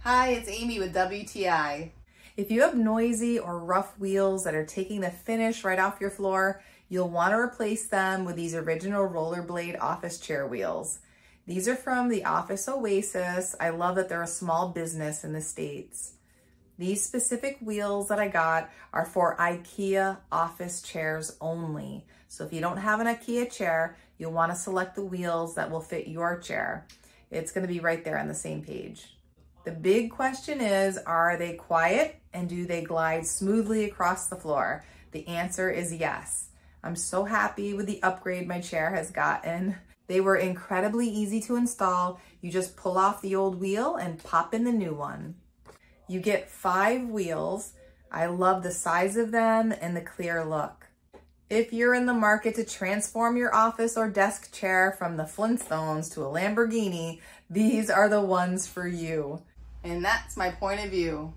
Hi, it's Amy with WTI. If you have noisy or rough wheels that are taking the finish right off your floor, you'll want to replace them with these original rollerblade office chair wheels. These are from the office Oasis. I love that they're a small business in the States. These specific wheels that I got are for IKEA office chairs only. So if you don't have an IKEA chair, you'll want to select the wheels that will fit your chair. It's going to be right there on the same page. The big question is, are they quiet and do they glide smoothly across the floor? The answer is yes. I'm so happy with the upgrade my chair has gotten. They were incredibly easy to install. You just pull off the old wheel and pop in the new one. You get 5 wheels. I love the size of them and the clear look. If you're in the market to transform your office or desk chair from the Flintstones to a Lamborghini, these are the ones for you. And that's my point of view.